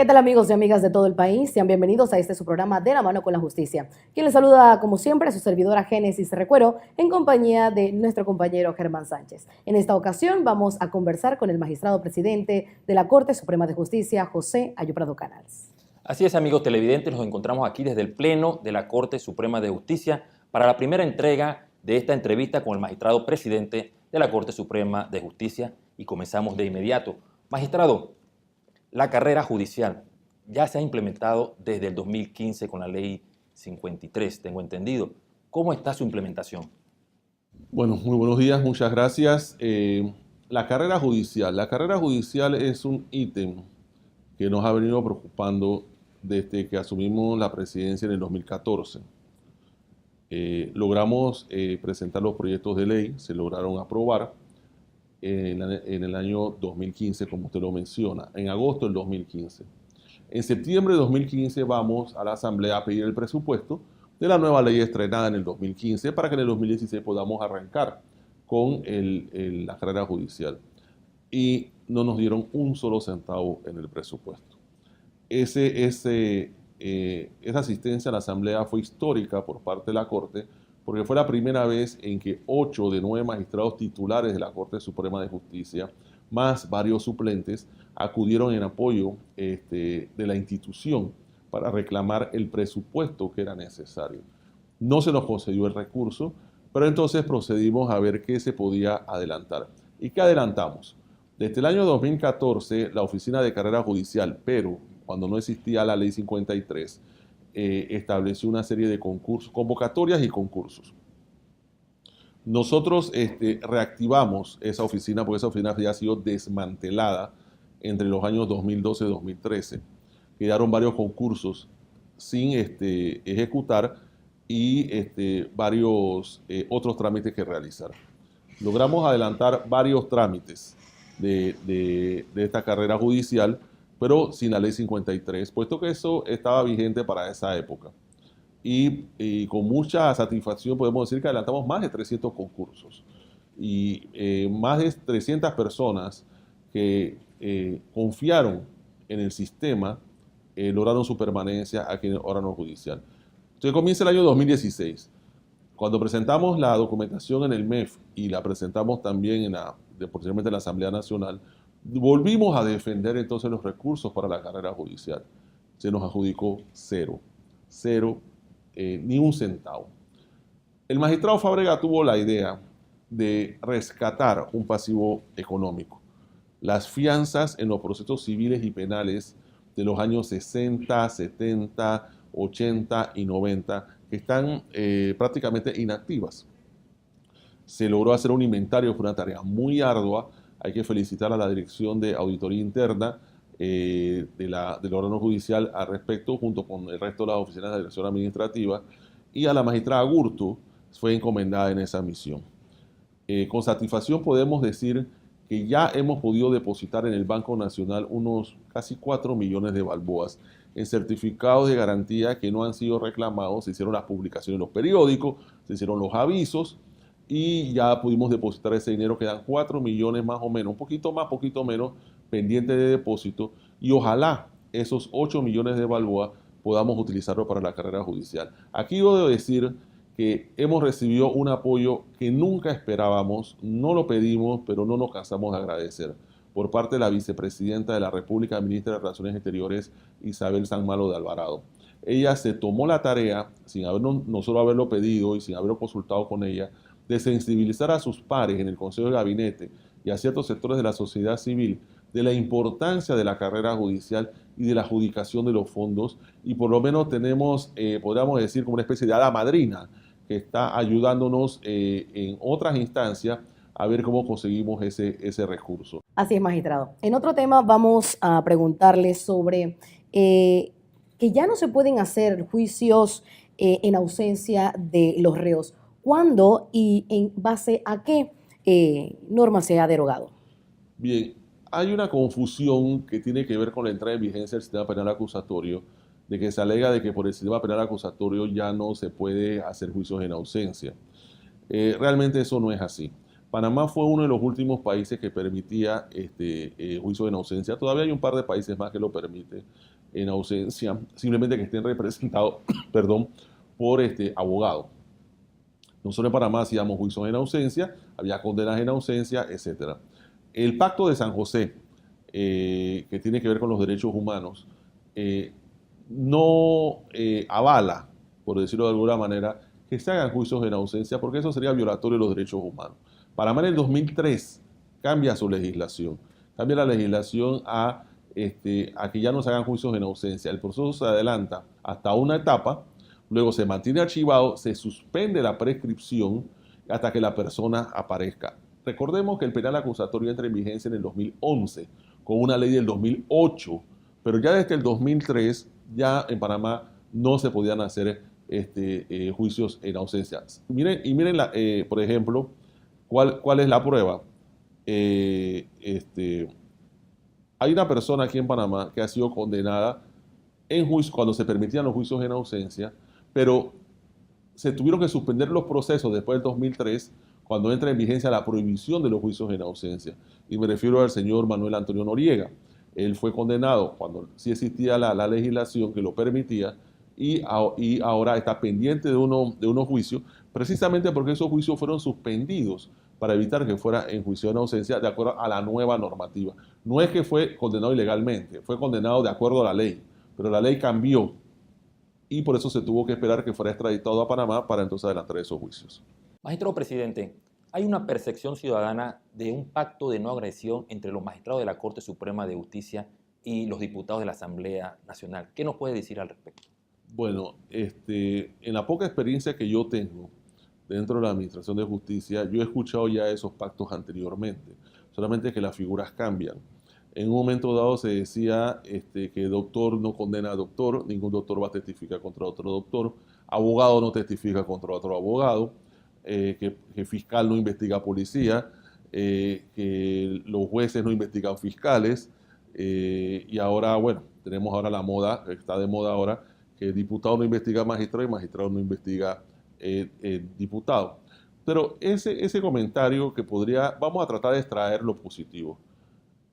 ¿Qué tal amigos y amigas de todo el país? Sean bienvenidos a este su programa De la mano con la justicia. Quien les saluda como siempre su servidora Génesis Recuero en compañía de nuestro compañero Germán Sánchez. En esta ocasión vamos a conversar con el magistrado presidente de la Corte Suprema de Justicia, José Ayo Prado Canals. Así es, amigos televidentes, nos encontramos aquí desde el Pleno de la Corte Suprema de Justicia para la primera entrega de esta entrevista con el magistrado presidente de la Corte Suprema de Justicia y comenzamos de inmediato. Magistrado, la carrera judicial ya se ha implementado desde el 2015 con la ley 53, tengo entendido. ¿Cómo está su implementación? Bueno, muy buenos días, muchas gracias. La carrera judicial es un ítem que nos ha venido preocupando desde que asumimos la presidencia en el 2014. Logramos presentar los proyectos de ley, se lograron aprobar en el año 2015, como usted lo menciona, en agosto del 2015. En septiembre de 2015 vamos a la Asamblea a pedir el presupuesto de la nueva ley estrenada en el 2015 para que en el 2016 podamos arrancar con la carrera judicial. Y no nos dieron un solo centavo en el presupuesto. Esa asistencia a la Asamblea fue histórica por parte de la Corte, porque fue la primera vez en que 8 de 9 magistrados titulares de la Corte Suprema de Justicia, más varios suplentes, acudieron en apoyo de la institución para reclamar el presupuesto que era necesario. No se nos concedió el recurso, pero entonces procedimos a ver qué se podía adelantar. ¿Y qué adelantamos? Desde el año 2014, la Oficina de Carrera Judicial, pero cuando no existía la Ley 53, estableció una serie de concursos, convocatorias y concursos. Nosotros reactivamos esa oficina porque esa oficina había sido desmantelada entre los años 2012 y 2013. Quedaron varios concursos sin ejecutar y varios otros trámites que realizar. Logramos adelantar varios trámites de esta carrera judicial, pero sin la ley 53, puesto que eso estaba vigente para esa época. Y con mucha satisfacción podemos decir que adelantamos más de 300 concursos y más de 300 personas que confiaron en el sistema lograron su permanencia aquí en el órgano judicial. Entonces comienza el año 2016. Cuando presentamos la documentación en el MEF y la presentamos también posteriormente en la Asamblea Nacional, volvimos a defender entonces los recursos para la carrera judicial. Se nos adjudicó cero, ni un centavo. El magistrado Fábrega tuvo la idea de rescatar un pasivo económico. Las fianzas en los procesos civiles y penales de los años 60, 70, 80 y 90 que están prácticamente inactivas. Se logró hacer un inventario, fue una tarea muy ardua. Hay que felicitar a la Dirección de Auditoría Interna del órgano judicial al respecto, junto con el resto de las oficinas de dirección administrativa, y a la magistrada Gurtu fue encomendada en esa misión. Con satisfacción podemos decir que ya hemos podido depositar en el Banco Nacional unos casi 4 millones de balboas en certificados de garantía que no han sido reclamados. Se hicieron las publicaciones en los periódicos, se hicieron los avisos y ya pudimos depositar ese dinero. Quedan 4 millones más o menos, un poquito menos pendiente de depósito, y ojalá esos 8 millones de balboas podamos utilizarlo para la carrera judicial. Aquí debo decir que hemos recibido un apoyo que nunca esperábamos, no lo pedimos, pero no nos cansamos de agradecer, por parte de la vicepresidenta de la República, ministra de Relaciones Exteriores, Isabel San Malo de Alvarado. Ella se tomó la tarea, sin nosotros haberlo pedido y sin haberlo consultado con ella, de sensibilizar a sus pares en el Consejo de Gabinete y a ciertos sectores de la sociedad civil de la importancia de la carrera judicial y de la adjudicación de los fondos, y por lo menos tenemos, podríamos decir, como una especie de hada madrina que está ayudándonos en otras instancias a ver cómo conseguimos ese recurso. Así es, magistrado. En otro tema vamos a preguntarle sobre que ya no se pueden hacer juicios en ausencia de los reos. ¿Cuándo y en base a qué norma se ha derogado? Bien, hay una confusión que tiene que ver con la entrada en vigencia del sistema penal acusatorio, de que se alega de que por el sistema penal acusatorio ya no se puede hacer juicios en ausencia. Realmente eso no es así. Panamá fue uno de los últimos países que permitía juicio en ausencia. Todavía hay un par de países más que lo permiten en ausencia, simplemente que estén representados, perdón, por abogado. Nosotros en Panamá hacíamos juicios en ausencia, había condenas en ausencia, etc. El Pacto de San José, que tiene que ver con los derechos humanos, no avala, por decirlo de alguna manera, que se hagan juicios en ausencia, porque eso sería violatorio de los derechos humanos. Panamá en el 2003 cambia su legislación, cambia la legislación a que ya no se hagan juicios en ausencia. El proceso se adelanta hasta una etapa, luego se mantiene archivado, se suspende la prescripción hasta que la persona aparezca. Recordemos que el penal acusatorio entra en vigencia en el 2011 con una ley del 2008, pero ya desde el 2003 ya en Panamá no se podían hacer juicios en ausencia. Miren por ejemplo, ¿cuál es la prueba? Hay una persona aquí en Panamá que ha sido condenada en juicio cuando se permitían los juicios en ausencia, pero se tuvieron que suspender los procesos después del 2003 cuando entra en vigencia la prohibición de los juicios en ausencia. Y me refiero al señor Manuel Antonio Noriega. Él fue condenado cuando sí existía la legislación que lo permitía y ahora está pendiente de unos juicios, precisamente porque esos juicios fueron suspendidos para evitar que fuera enjuiciado en ausencia de acuerdo a la nueva normativa. No es que fue condenado ilegalmente, fue condenado de acuerdo a la ley, pero la ley cambió y por eso se tuvo que esperar que fuera extraditado a Panamá para entonces adelantar esos juicios. Magistrado presidente, hay una percepción ciudadana de un pacto de no agresión entre los magistrados de la Corte Suprema de Justicia y los diputados de la Asamblea Nacional. ¿Qué nos puede decir al respecto? Bueno, en la poca experiencia que yo tengo dentro de la Administración de Justicia, yo he escuchado ya esos pactos anteriormente, solamente que las figuras cambian. En un momento dado se decía que doctor no condena a doctor, ningún doctor va a testificar contra otro doctor, abogado no testifica contra otro abogado, que fiscal no investiga a policía, que los jueces no investigan fiscales, y ahora, bueno, tenemos ahora la moda, está de moda ahora, que el diputado no investiga a magistrado y magistrado no investiga diputado. Pero ese comentario que vamos a tratar de extraer lo positivo.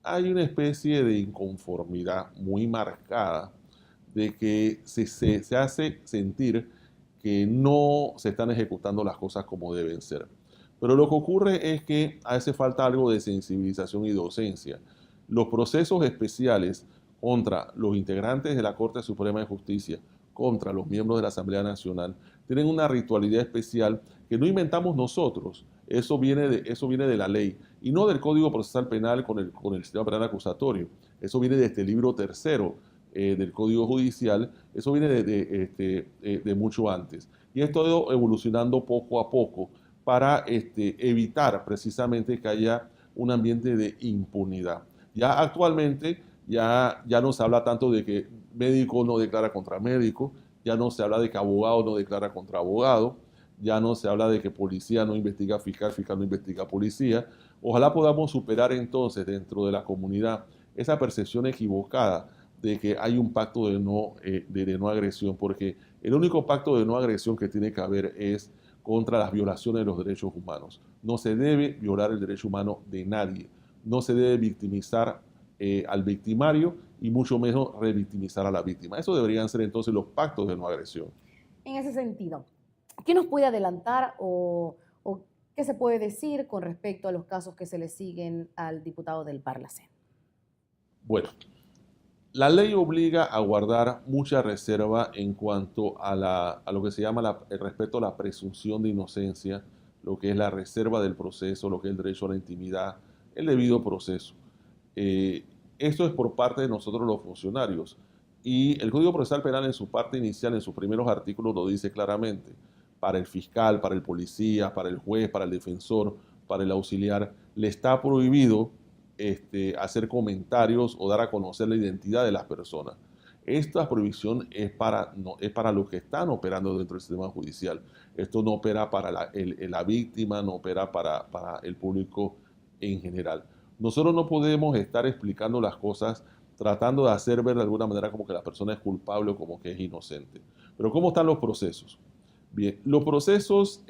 Hay una especie de inconformidad muy marcada de que se hace sentir que no se están ejecutando las cosas como deben ser. Pero lo que ocurre es que hace falta algo de sensibilización y docencia. Los procesos especiales contra los integrantes de la Corte Suprema de Justicia, contra los miembros de la Asamblea Nacional, tienen una ritualidad especial que no inventamos nosotros. Eso viene de la ley y no del Código Procesal Penal con el sistema penal acusatorio. Eso viene de este libro tercero del Código Judicial. Eso viene de mucho antes. Y esto ha ido evolucionando poco a poco para evitar precisamente que haya un ambiente de impunidad. Ya actualmente ya no se habla tanto de que médico no declara contra médico, ya no se habla de que abogado no declara contra abogado, ya no se habla de que policía no investiga a fiscal, fiscal no investiga a policía. Ojalá podamos superar entonces dentro de la comunidad esa percepción equivocada de que hay un pacto de no agresión, porque el único pacto de no agresión que tiene que haber es contra las violaciones de los derechos humanos. No se debe violar el derecho humano de nadie, no se debe victimizar al victimario y mucho menos revictimizar a la víctima. Eso deberían ser entonces los pactos de no agresión. En ese sentido, ¿qué nos puede adelantar o qué se puede decir con respecto a los casos que se le siguen al diputado del Parlacén? Bueno, la ley obliga a guardar mucha reserva en cuanto a lo que se llama el respeto a la presunción de inocencia, lo que es la reserva del proceso, lo que es el derecho a la intimidad, el debido proceso. Esto es por parte de nosotros los funcionarios. Y el Código Procesal Penal en su parte inicial, en sus primeros artículos, lo dice claramente. Para el fiscal, para el policía, para el juez, para el defensor, para el auxiliar, le está prohibido hacer comentarios o dar a conocer la identidad de las personas. Esta prohibición es para los que están operando dentro del sistema judicial. Esto no opera para la víctima, no opera para el público en general. Nosotros no podemos estar explicando las cosas tratando de hacer ver de alguna manera como que la persona es culpable o como que es inocente. Pero ¿cómo están los procesos? Bien, los procesos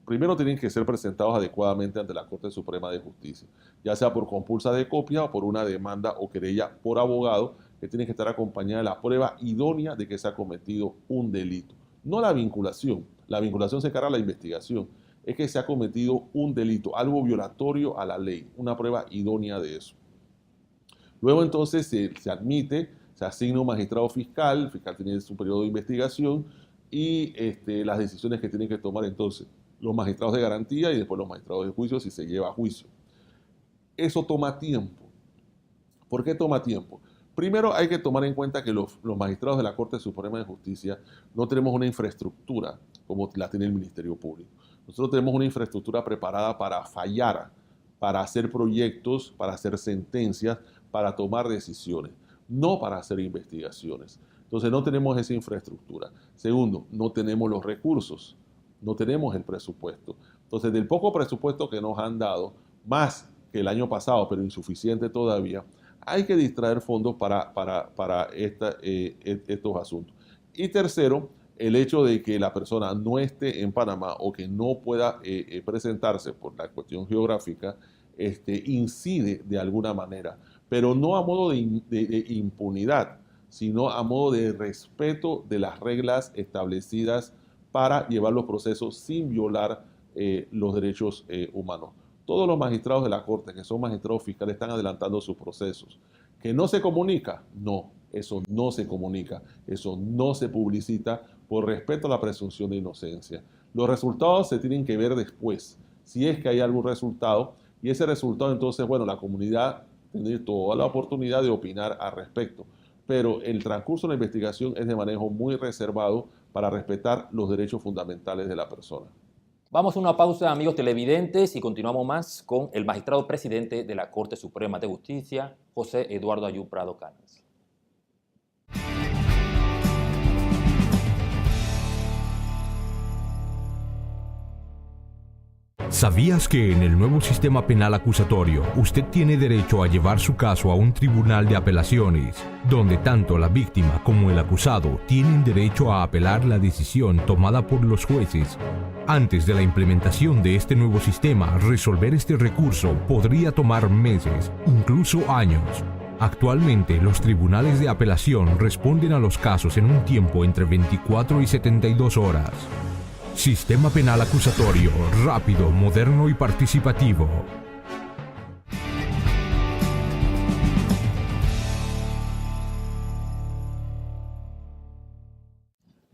primero tienen que ser presentados adecuadamente ante la Corte Suprema de Justicia, ya sea por compulsa de copia o por una demanda o querella por abogado, que tiene que estar acompañada de la prueba idónea de que se ha cometido un delito. No la vinculación se encarga de la investigación, es que se ha cometido un delito, algo violatorio a la ley, una prueba idónea de eso. Luego entonces se admite, se asigna un magistrado fiscal, el fiscal tiene su periodo de investigación y las decisiones que tienen que tomar entonces los magistrados de garantía y después los magistrados de juicio si se lleva a juicio. Eso toma tiempo. ¿Por qué toma tiempo? Primero hay que tomar en cuenta que los magistrados de la Corte Suprema de Justicia no tenemos una infraestructura como la tiene el Ministerio Público. Nosotros tenemos una infraestructura preparada para fallar, para hacer proyectos, para hacer sentencias, para tomar decisiones, no para hacer investigaciones. Entonces no tenemos esa infraestructura. Segundo, no tenemos los recursos, no tenemos el presupuesto. Entonces del poco presupuesto que nos han dado, más que el año pasado, pero insuficiente todavía, hay que distraer fondos para estos asuntos. Y tercero, el hecho de que la persona no esté en Panamá o que no pueda presentarse por la cuestión geográfica, incide de alguna manera, pero no a modo de impunidad, sino a modo de respeto de las reglas establecidas para llevar los procesos sin violar los derechos humanos. Todos los magistrados de la Corte, que son magistrados fiscales, están adelantando sus procesos. ¿Que no se comunica? No, eso no se comunica, eso no se publicita por respeto a la presunción de inocencia. Los resultados se tienen que ver después, si es que hay algún resultado, y ese resultado entonces, bueno, la comunidad tiene toda la oportunidad de opinar al respecto. Pero el transcurso de la investigación es de manejo muy reservado para respetar los derechos fundamentales de la persona. Vamos a una pausa, amigos televidentes, y continuamos más con el magistrado presidente de la Corte Suprema de Justicia, José Eduardo Ayub Prado Canas. ¿Sabías que en el nuevo sistema penal acusatorio usted tiene derecho a llevar su caso a un tribunal de apelaciones, donde tanto la víctima como el acusado tienen derecho a apelar la decisión tomada por los jueces? Antes de la implementación de este nuevo sistema, resolver este recurso podría tomar meses, incluso años. Actualmente, los tribunales de apelación responden a los casos en un tiempo entre 24 y 72 horas. Sistema penal acusatorio, rápido, moderno y participativo.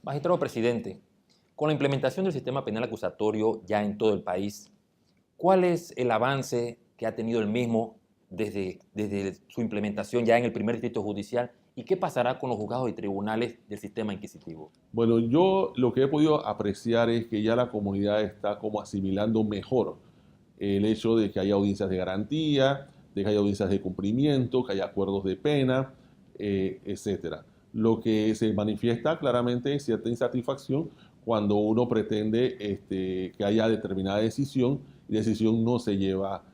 Magistrado presidente, con la implementación del sistema penal acusatorio ya en todo el país, ¿cuál es el avance que ha tenido el mismo desde su implementación ya en el primer distrito judicial? ¿Y qué pasará con los juzgados y tribunales del sistema inquisitivo? Bueno, yo lo que he podido apreciar es que ya la comunidad está como asimilando mejor el hecho de que haya audiencias de garantía, de que haya audiencias de cumplimiento, que haya acuerdos de pena, etcétera. Lo que se manifiesta claramente es cierta insatisfacción cuando uno pretende que haya determinada decisión y la decisión no se lleva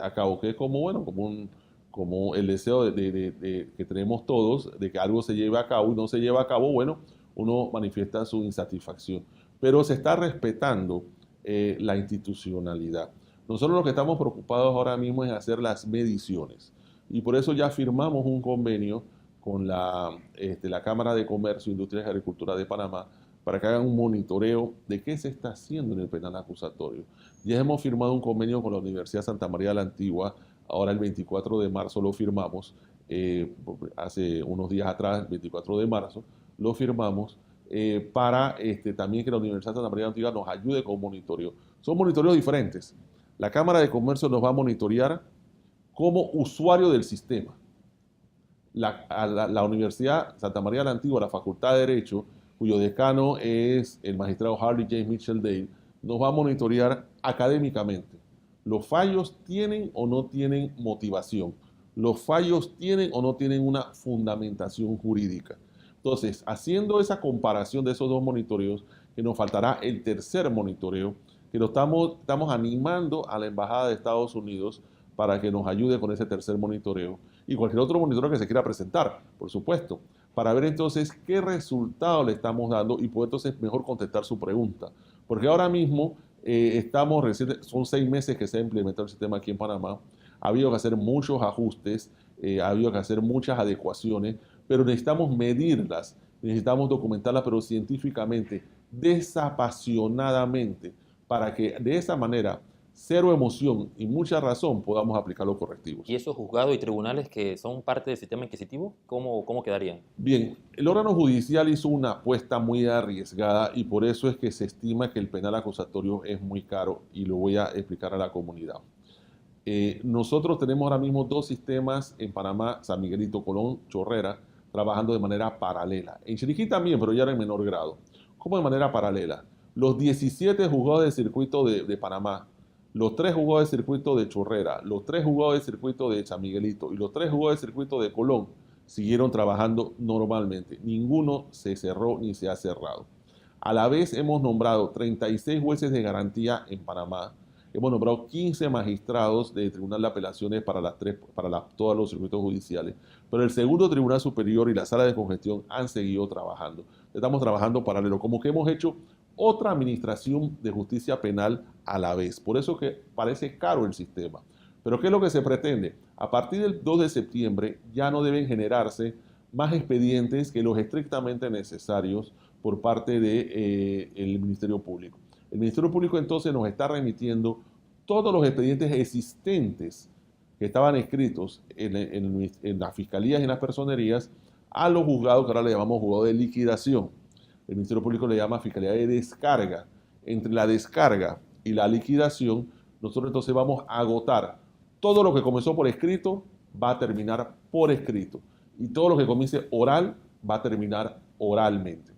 a cabo, que es como el deseo que tenemos todos de que algo se lleve a cabo y no se lleva a cabo, bueno, uno manifiesta su insatisfacción. Pero se está respetando la institucionalidad. Nosotros lo que estamos preocupados ahora mismo es hacer las mediciones. Y por eso ya firmamos un convenio con la Cámara de Comercio, Industrias y Agricultura de Panamá para que hagan un monitoreo de qué se está haciendo en el penal acusatorio. Ya hemos firmado un convenio con la Universidad Santa María de la Antigua. Ahora el 24 de marzo lo firmamos, hace unos días atrás, el 24 de marzo, lo firmamos para también que la Universidad Santa María de la Antigua nos ayude con monitoreo. Son monitoreos diferentes. La Cámara de Comercio nos va a monitorear como usuario del sistema. La Universidad Santa María de la Antigua, la Facultad de Derecho, cuyo decano es el magistrado Harley James Mitchell Dale, nos va a monitorear académicamente. Los fallos tienen o no tienen motivación. Los fallos tienen o no tienen una fundamentación jurídica. Entonces, haciendo esa comparación de esos dos monitoreos, que nos faltará el tercer monitoreo, que lo estamos animando a la Embajada de Estados Unidos para que nos ayude con ese tercer monitoreo y cualquier otro monitoreo que se quiera presentar, por supuesto, para ver entonces qué resultado le estamos dando y poder entonces mejor contestar su pregunta. Porque ahora mismo Son 6 meses que se ha implementado el sistema aquí en Panamá. Ha habido que hacer muchos ajustes, ha habido que hacer muchas adecuaciones, pero necesitamos medirlas, necesitamos documentarlas, pero científicamente, desapasionadamente, para que de esa manera, cero emoción y mucha razón, podamos aplicar los correctivos. ¿Y esos juzgados y tribunales que son parte del sistema inquisitivo, cómo quedarían? Bien, el órgano judicial hizo una apuesta muy arriesgada y por eso es que se estima que el penal acusatorio es muy caro y lo voy a explicar a la comunidad. Nosotros tenemos ahora mismo 2 sistemas en Panamá, San Miguelito, Colón, Chorrera, trabajando de manera paralela. En Chiriquí también, pero ya era en menor grado. ¿Cómo de manera paralela? Los 17 juzgados de circuito de Panamá, los 3 juzgados de circuito de Chorrera, los 3 juzgados de circuito de San Miguelito y los 3 juzgados de circuito de Colón siguieron trabajando normalmente. Ninguno se cerró ni se ha cerrado. A la vez hemos nombrado 36 jueces de garantía en Panamá. Hemos nombrado 15 magistrados de Tribunal de Apelaciones para todos los circuitos judiciales. Pero el segundo Tribunal Superior y la Sala de Congestión han seguido trabajando. Estamos trabajando paralelo, como que hemos hecho otra administración de justicia penal a la vez. Por eso que parece caro el sistema. Pero ¿qué es lo que se pretende? A partir del 2 de septiembre ya no deben generarse más expedientes que los estrictamente necesarios por parte del Ministerio Público. El Ministerio Público entonces nos está remitiendo todos los expedientes existentes que estaban escritos en las fiscalías y en las personerías a los juzgados, que ahora le llamamos juzgados de liquidación. El Ministerio Público le llama fiscalía de descarga. Entre la descarga y la liquidación, nosotros entonces vamos a agotar todo lo que comenzó por escrito, va a terminar por escrito. Y todo lo que comience oral, va a terminar oralmente.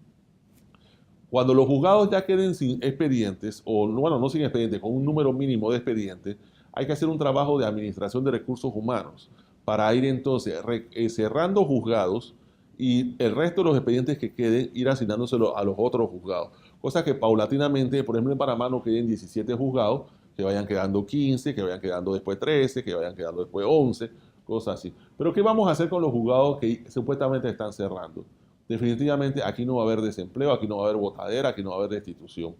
Cuando los juzgados ya queden sin expedientes, o bueno, no sin expedientes, con un número mínimo de expedientes, hay que hacer un trabajo de administración de recursos humanos para ir entonces cerrando juzgados y el resto de los expedientes que queden ir asignándoselo a los otros juzgados. Cosa que paulatinamente, por ejemplo en Panamá no queden 17 juzgados, que vayan quedando 15, que vayan quedando después 13, que vayan quedando después 11, cosas así. Pero ¿qué vamos a hacer con los juzgados que supuestamente están cerrando? Definitivamente aquí no va a haber desempleo, aquí no va a haber botadera, aquí no va a haber destitución.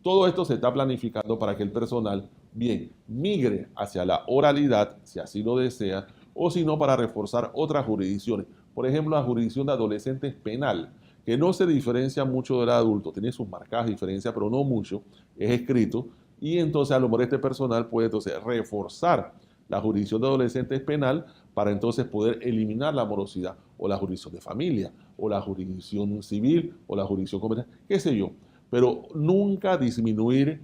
Todo esto se está planificando para que el personal, bien, migre hacia la oralidad, si así lo desea, o si no, para reforzar otras jurisdicciones. Por ejemplo, la jurisdicción de adolescentes penal, que no se diferencia mucho del adulto, tiene sus marcadas diferencias, pero no mucho, es escrito, y entonces a lo mejor este personal puede entonces reforzar la jurisdicción de adolescentes penal para entonces poder eliminar la morosidad, o la jurisdicción de familia, o la jurisdicción civil, o la jurisdicción comercial, qué sé yo, pero nunca disminuir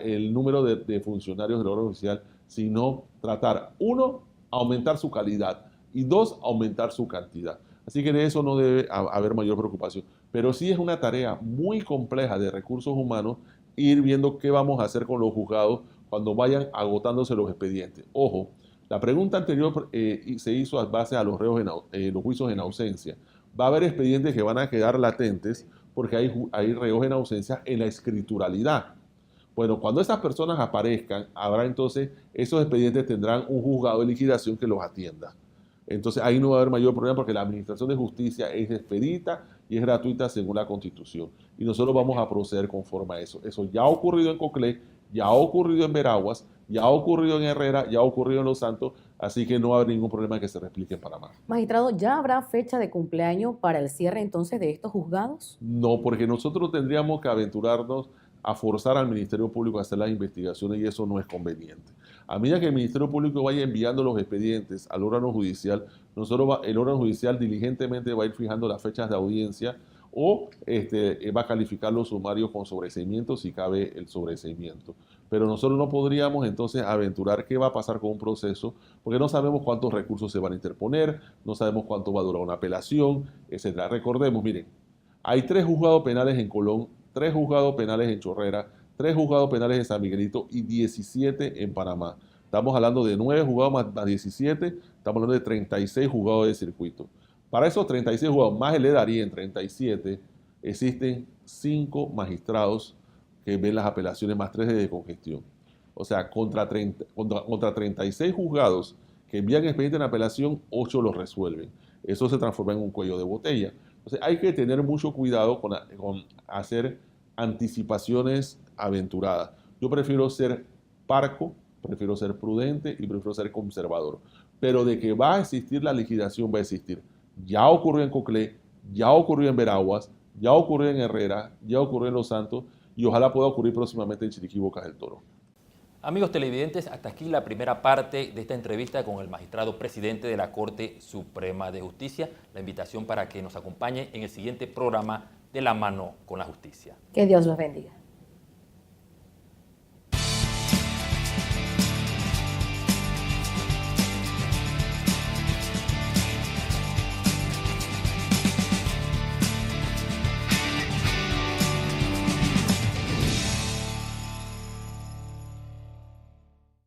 el número de funcionarios del órgano judicial, sino tratar, 1, aumentar su calidad, y 2, aumentar su cantidad. Así que de eso no debe haber mayor preocupación, pero sí es una tarea muy compleja de recursos humanos ir viendo qué vamos a hacer con los juzgados cuando vayan agotándose los expedientes. Ojo, la pregunta anterior se hizo a base a los los juicios en ausencia. Va a haber expedientes que van a quedar latentes porque hay reos en ausencia en la escrituralidad. Bueno, cuando esas personas aparezcan, habrá entonces, esos expedientes tendrán un juzgado de liquidación que los atienda. Entonces ahí no va a haber mayor problema porque la administración de justicia es expedita y es gratuita según la Constitución. Y nosotros vamos a proceder conforme a eso. Eso ya ha ocurrido en Coclé, ya ha ocurrido en Veraguas, ya ha ocurrido en Herrera, ya ha ocurrido en Los Santos, así que no va a haber ningún problema que se replique en Panamá. Magistrado, ¿ya habrá fecha de cumpleaños para el cierre entonces de estos juzgados? No, porque nosotros tendríamos que aventurarnos a forzar al Ministerio Público a hacer las investigaciones y eso no es conveniente. A medida que el Ministerio Público vaya enviando los expedientes al órgano judicial, el órgano judicial diligentemente va a ir fijando las fechas de audiencia o va a calificar los sumarios con sobreseimiento si cabe el sobreseimiento. Pero nosotros no podríamos entonces aventurar qué va a pasar con un proceso porque no sabemos cuántos recursos se van a interponer, no sabemos cuánto va a durar una apelación, etc. Recordemos, miren, hay 3 juzgados penales en Colón, 3 juzgados penales en Chorrera, 3 juzgados penales en San Miguelito y 17 en Panamá. Estamos hablando de 9 juzgados más 17, estamos hablando de 36 juzgados de circuito. Para esos 36 juzgados, más el EDARI en 37, existen 5 magistrados que ven las apelaciones más 3 de congestión. O sea, contra 36 juzgados que envían expediente en apelación, 8 los resuelven. Eso se transforma en un cuello de botella. Entonces hay que tener mucho cuidado con hacer anticipaciones aventuradas. Yo prefiero ser parco, prefiero ser prudente y prefiero ser conservador. Pero de que va a existir la liquidación, va a existir. Ya ocurrió en Coclé, ya ocurrió en Veraguas, ya ocurrió en Herrera, ya ocurrió en Los Santos y ojalá pueda ocurrir próximamente en Chiriquí, Bocas del Toro. Amigos televidentes, hasta aquí la primera parte de esta entrevista con el magistrado presidente de la Corte Suprema de Justicia. La invitación para que nos acompañe en el siguiente programa de La Mano con la Justicia. Que Dios los bendiga.